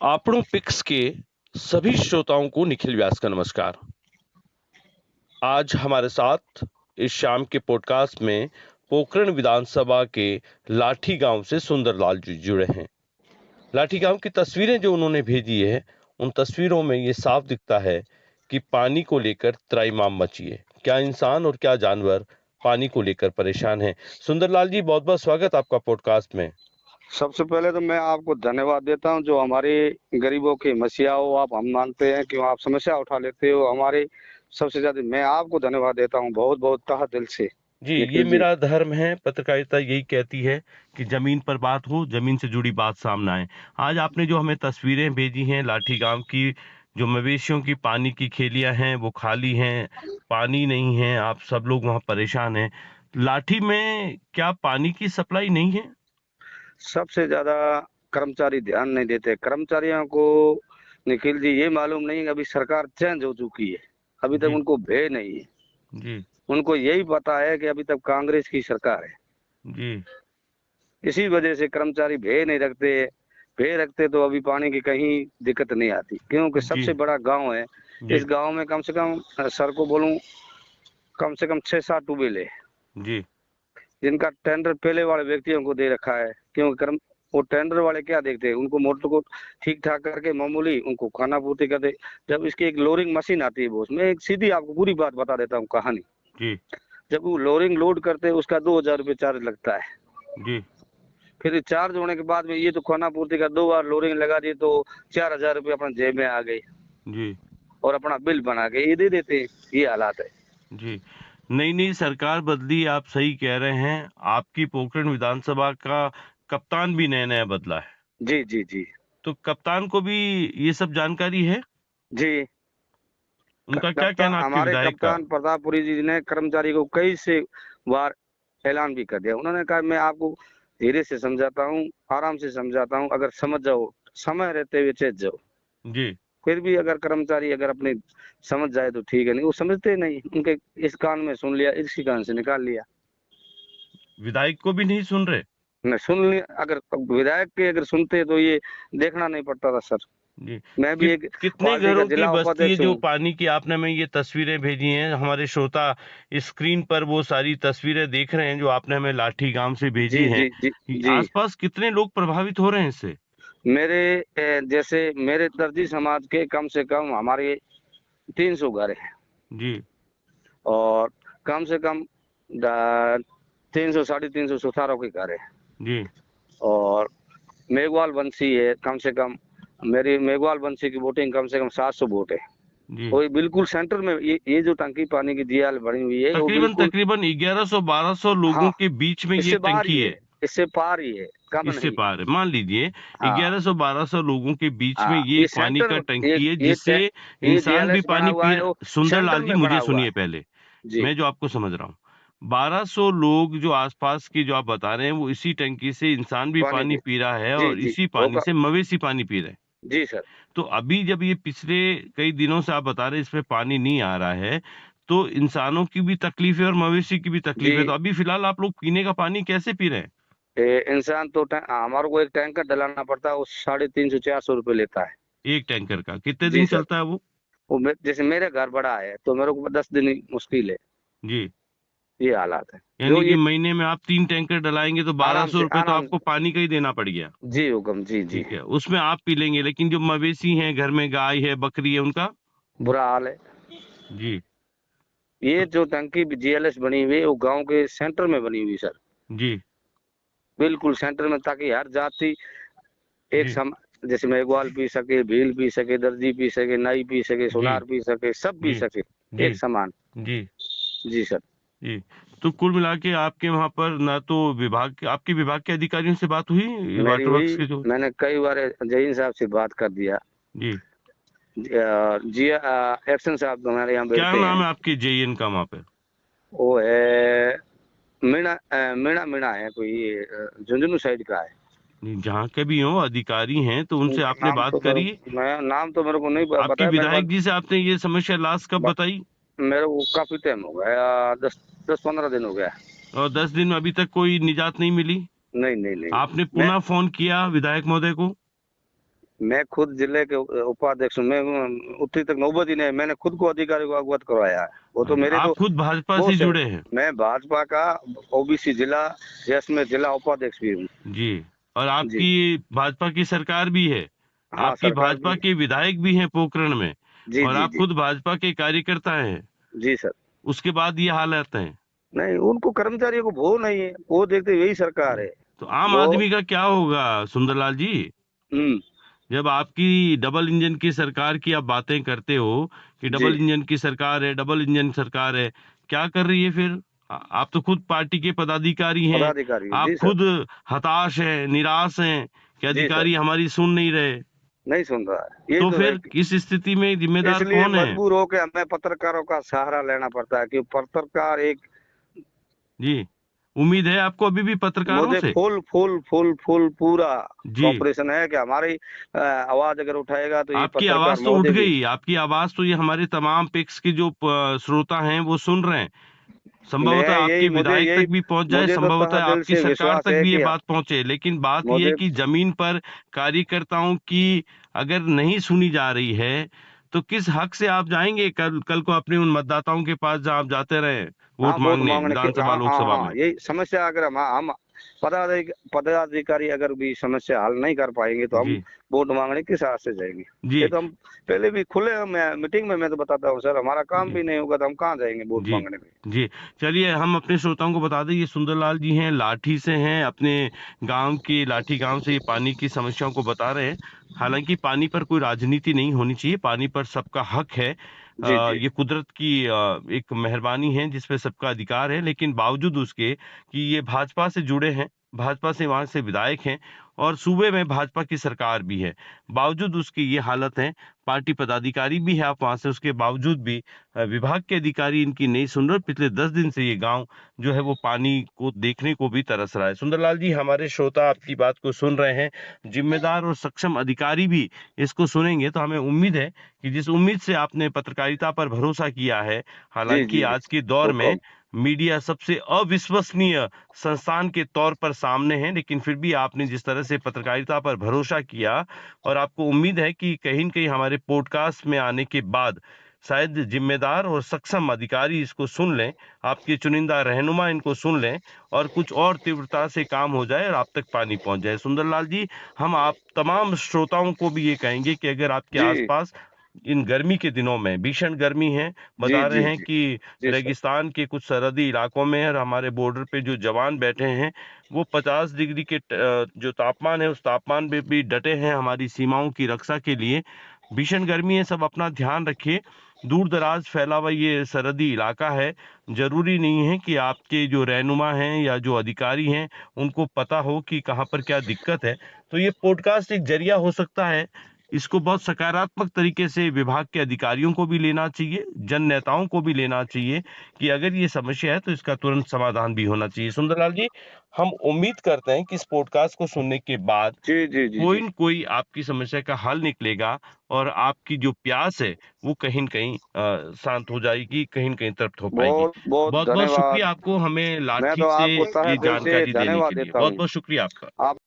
आपड़ों pics के सभी श्रोताओं को निखिल व्यास का नमस्कार। आज हमारे साथ इस शाम के पॉडकास्ट में पोखरण विधानसभा के लाठी गांव से सुंदरलाल जी जुड़े हैं। लाठी गांव की तस्वीरें जो उन्होंने भेजी है, उन तस्वीरों में ये साफ दिखता है कि पानी को लेकर त्राहिमाम मची है। क्या इंसान और क्या जानवर पानी को लेकर परेशान हैं। सुंदरलाल जी, बहुत बहुत स्वागत आपका पॉडकास्ट में। सबसे पहले तो मैं आपको धन्यवाद देता हूं, जो हमारे गरीबों की समस्या हो आप हम मानते हैं कि आप समस्या उठा लेते हो हमारे। सबसे ज्यादा मैं आपको धन्यवाद देता हूं, बहुत बहुत तहे दिल से। जी, ये निखिल जी। मेरा धर्म है। पत्रकारिता यही कहती है कि जमीन पर बात हो, जमीन से जुड़ी बात सामने आए। आज आपने जो हमें तस्वीरें भेजी हैं लाठी गांव की, जो मवेशियों की पानी की खेलियां हैं वो खाली हैं, पानी नहीं है, आप सब लोग वहां परेशान हैं। लाठी में क्या पानी की सप्लाई नहीं है? सबसे ज्यादा कर्मचारी ध्यान नहीं देते कर्मचारियों को। निखिल जी, ये मालूम नहीं, अभी सरकार चेंज हो चुकी है, अभी तक जी उनको भय नहीं है। जी उनको यही पता है कि अभी तक कांग्रेस की सरकार है। जी इसी वजह से कर्मचारी भय नहीं रखते। भय रखते तो अभी पानी की कहीं दिक्कत नहीं आती, क्योंकि जी सबसे बड़ा गांव है। जी इस गांव में कम से कम सर को बोलूं, कम से कम 6-7 ट्यूबवेल है, जी जिनका टेंडर पहले वाले व्यक्तियों को दे रखा है। क्योंकि कर्म वो टेंडर वाले क्या देखते हैं, उनको मोटर को ठीक ठाक करके मामूली उनको खाना पूर्ति कर दे। जब इसकी एक लोरिंग मशीन आती है बॉस, मैं एक सीधी आपको पूरी बात बता देता हूँ कहानी। जी जब वो लोरिंग लोड करते हैं उसका 2,000 रुपये चार्ज लगता है। जी फिर चार्ज होने के बाद में ये तो खाना पूर्ति का 2 बार लोडिंग लगा दी तो 4,000 रुपये अपना जेब में आ गए, जी और अपना बिल बना के ये दे देते हैं। ये हालात है। जी। नई नई सरकार बदली, आप सही कह रहे हैं। आपकी पोखरण विधानसभा का कप्तान भी नया नया बदला है, जी जी जी तो कप्तान को भी ये सब जानकारी है? जी। उनका क्या कप्तान कहना आपके हमारे विधायक का? कप्तान प्रतापपुरी जी ने कर्मचारी को कई से बार ऐलान भी कर दिया। उन्होंने कहा मैं आपको धीरे से समझाता हूँ, आराम से समझाता हूँ, अगर समझ जाओ, समय रहते हुए चेत जाओ। जी। फिर भी अगर कर्मचारी अगर अपने समझ जाए तो ठीक है, नहीं वो समझते नहीं। उनके इस कान में सुन लिया, इसी कान से निकाल लिया। विधायक को भी नहीं सुन रहे? मैं सुन लिया, अगर विधायक के अगर सुनते तो ये देखना नहीं पड़ता था सर। जी। मैं भी एक कितने पार्टी का घरों की जिला बस्ती है उपाध्यक्ष जो हूँ। पानी की, आपने हमें ये तस्वीरें भेजी हैं, हमारे श्रोता स्क्रीन पर वो सारी तस्वीरें देख रहे हैं जो आपने हमें लाठी गांव से जी भेजी हैं। जी जी जी। आसपास कितने लोग प्रभावित हो रहे हैं इससे? मेरे जैसे मेरे दर्जी समाज के कम से कम हमारे 300 घर हैं, जी और कम से कम 300 350 सुथारों के घर है। जी और मेघवाल बंसी है, कम से कम मेरी मेघवाल बंसी की वोटिंग कम से कम 700 वोट है। जी। और ये बिल्कुल सेंटर में ये जो टंकी पानी की दीवार बनी हुई है वो तकरीबन बिल्कुल। तकरीबन 1100-1200 लोगों हाँ, के बीच में ये इससे बाहर ही टंकी है, है। इससे पार ही है, कम इससे नहीं। पार है, मान लीजिए हाँ 1100-1200 लोगों के बीच में हाँ, ये ये एक पानी सेंटर का में टंकी है जिससे ये इंसान भी जीएलएस बना पानी हुआ पी है, वो रहा। सुंदर सेंटर लाल जी, में बना मुझे हुआ सुनिए है। पहले, जी मैं जो आपको समझ रहा हूँ। 1200 लोग जो आसपास की जो आप बता रहे हैं, वो इसी टंकी से इंसान भी पानी पानी पे। पी रहा है जी और जी इसी पानी होगा। से मवेशी पानी पी रहे हैं। जी सर। तो अभी जब ये पिछले कई दिनों से आप बता रहे हैं इसमें पानी नहीं आ रहा है, तो इंसानों की भी तकलीफ है और मवेशी की भी तकलीफ है। तो जी, अभी फिलहाल आप लोग पीने का पानी कैसे पी रहे हैं? इंसान तो हमारे को एक टैंकर डलाना पड़ता है, वो 350-400 रुपये लेता है। एक टैंकर का कितने जी दिन सर। चलता है वो? वो जैसे मेरे घर बड़ा है तो मेरे को 10 दिन ही मुश्किल है। जी। ये हालात है। जो यानी कि ये महीने में आप 3 टैंकर डलाएंगे तो बारह आराम सौ से रुपए तो आराम। आपको पानी का ही देना पड़ गया। जी हुक्म, जी जी। ठीक है, उसमें आप पी लेंगे, लेकिन जो मवेशी हैं, घर में गाय है, बकरी है, उनका? बुरा हाल है। जी। ये तो जो टंकी जीएलएस बनी हुई है वो गांव के सेंटर में बनी हुई सर, जी बिल्कुल सेंटर में, ताकि हर जाति एक जी जैसे मेघवाल पी सके, भील पी सके, दर्जी पी सके, नाई पी सके, जी सुनार पी सके, सब पी जी सके जी एक समान। जी जी सर। जी। तो कुल मिला के आपके वहां पर ना तो आपके विभाग के अधिकारियों से बात हुई, मेरी वाटर हुई, वर्क्स के जो? मैंने कई बार जहीन साहब से बात कर दिया। जी। जी एक्शन साहब हमारे यहाँ क्या बैठते नाम हैं। है आपके जेईएन का वहां पे? वो है मीणा, मीणा मीणा है कोई, झुंझुनू साइड का है। नहीं, जहाँ के भी हो अधिकारी हैं तो उनसे आपने बात करी? नाम तो मेरे को नहीं आपके पता है। मेरे विधायक पास जी से आपने ये समस्या लास्ट कब बताई? मेरे को काफी टाइम हो गया, 10-15 दिन हो गया। और 10 दिन में अभी तक कोई निजात नहीं मिली? नहीं नहीं नहीं। आपने मैं पुनः फोन किया विधायक महोदय को? मैं खुद जिले के उपाध्यक्ष हूँ। मैं उत्तरी तक नौबत ही नहीं, मैंने खुद को अधिकारी को अवगत करवाया है। वो तो मेरे आप तो खुद भाजपा से बॉस है। जुड़े हैं? मैं भाजपा का ओबीसी जिला, जिसमें जिला उपाध्यक्ष भी हूँ। जी। और जी आपकी भाजपा की सरकार भी है, हाँ, आपकी सरकार भाजपा भी। के विधायक भी हैं पोखरण में, जी और जी आप जी। खुद भाजपा के कार्यकर्ता हैं। जी सर। उसके बाद ये हालात हैं। नहीं, उनको कर्मचारियों को भो नहीं है, वो देखते यही सरकार है। तो आम वो आदमी का क्या होगा सुंदरलाल जी? हम्म। जब आपकी डबल इंजन की सरकार की आप बातें करते हो कि जी डबल इंजन की सरकार है, डबल इंजन सरकार है, क्या कर रही है फिर? आप तो खुद पार्टी के पदाधिकारी हैं, पदाधिकारी हूँ। आप जी सर। खुद हताश हैं, निराश हैं कि जी सर। अधिकारी हमारी सुन नहीं रहे। नहीं सुन रहा है, यही तो तो है। फिर इस स्थिति में जिम्मेदार इसलिए कौन है? मजबूर होकर हमें पत्रकारों का सहारा लेना पड़ता है, कि पत्रकार एक। जी। उम्मीद है आपको अभी भी पत्रकारों मुझे से? फुल फुल फुल फुल पूरा जी। ऑपरेशन है कि हमारी आवाज अगर उठाएगा तो ये आपकी पत्रकार आवाज तो उठ महोदय भी। गई, आपकी आवाज तो ये हमारे तमाम पेक्स के जो श्रोता हैं वो सुन रहे हैं। संभवतः मैं यही आपके मुझे विधायक तक यही भी पहुंच जाए, मुझे तो तहे संभवतः दिल आपकी से सरकार विश्वास तक है भी ये कि बात पहुंचे, लेकिन बात ये है मुझे कि जमीन पर कार्यकर्ताओं की अगर नहीं सुनी जा रही है तो किस हक से आप जाएंगे कल कल को अपने उन मतदाताओं के पास जहां आप जाते रहे हाँ वोट वोट मांगने मांगने के। विधानसभा हाँ हाँ लोकसभा हाँ, में? यही समस्या। अगर हम पदाधिकारी अगर भी समस्या हल नहीं कर पाएंगे तो हम जी। वोट मांगने किस हाथ से जाएंगे? ये जी। तो हम पहले भी खुले मीटिंग में मैं तो बताता हूँ सर, हमारा काम जी। भी नहीं होगा तो हम कहाँ जाएंगे वोट जी। मांगने में? जी। चलिए हम अपने श्रोताओं को बता दें, ये सुंदरलाल जी हैं, लाठी से हैं, अपने गांव की लाठी गांव से ये पानी की समस्याओं को बता रहे हैं। हालांकि पानी पर कोई राजनीति नहीं होनी चाहिए, पानी पर सबका हक है। जी जी ये कुदरत की एक मेहरबानी है जिसपे सबका अधिकार है, लेकिन बावजूद उसके कि ये भाजपा से जुड़े हैं, भाजपा से वहां से विधायक हैं और सूबे में भाजपा की सरकार भी है, बावजूद उसकी ये हालत है। पार्टी पदाधिकारी भी है आप वहां से, उसके बावजूद भी विभाग के अधिकारी इनकी नहीं सुन रहे। पिछले 10 दिन से ये गांव जो है वो पानी को देखने को भी तरस रहा है। सुंदरलाल जी, हमारे श्रोता आपकी बात को सुन रहे हैं, जिम्मेदार और सक्षम अधिकारी भी इसको सुनेंगे, तो हमें उम्मीद है कि जिस उम्मीद से आपने पत्रकारिता पर भरोसा किया है, जी हालांकि जी। आज के दौर में हुक्म। मीडिया सबसे अविश्वसनीय संस्थान के तौर पर सामने है, लेकिन फिर भी आपने जिस तरह से पत्रकारिता पर भरोसा किया और आपको उम्मीद है कि कहीं न कहीं हमारे पॉडकास्ट में आने के बाद शायद जिम्मेदार और सक्षम अधिकारी इसको सुन लें, आपके चुनिंदा रहनुमा इनको सुन लें और कुछ और तीव्रता से काम हो जाए और आप तक पानी पहुंच जाए। सुंदरलाल जी, हम आप तमाम श्रोताओं को भी ये कहेंगे कि अगर आपके जी आसपास इन गर्मी के दिनों में भीषण गर्मी है, जी बता रहे जी हैं जी। कि जी सर। रेगिस्तान के कुछ सरहदी इलाकों में और हमारे बॉर्डर पे जो जवान बैठे हैं वो 50 डिग्री के जो तापमान है उस तापमान पे भी डटे हैं हमारी सीमाओं की रक्षा के लिए। भीषण गर्मी है, सब अपना ध्यान रखिए। दूर दराज फैला हुआ ये सरहदी इलाका है, जरूरी नहीं है कि आपके जो रहनुमा हैं या जो अधिकारी हैं उनको पता हो कि कहाँ पर क्या दिक्कत है। तो ये पॉडकास्ट एक जरिया हो सकता है, इसको बहुत सकारात्मक तरीके से विभाग के अधिकारियों को भी लेना चाहिए, जन नेताओं को भी लेना चाहिए कि अगर ये समस्या है तो इसका तुरंत समाधान भी होना चाहिए। सुंदरलाल जी, हम उम्मीद करते हैं कि इस पॉडकास्ट को सुनने के बाद जी जी जी कोई जी। न कोई आपकी समस्या का हल निकलेगा और आपकी जो प्यास है वो कहीं न कहीं शांत हो जाएगी, कहीं न कहीं तृप्त हो पाएगी। बहुत बहुत बहुत बहुत धन्यवाद। शुक्रिया आपको हमें मैं लाठी तो से आपको तहे ये दिल से जानकारी देने धन्यवाद के लिए। देता बहुत हूँ। बहुत शुक्रिया आपका। आप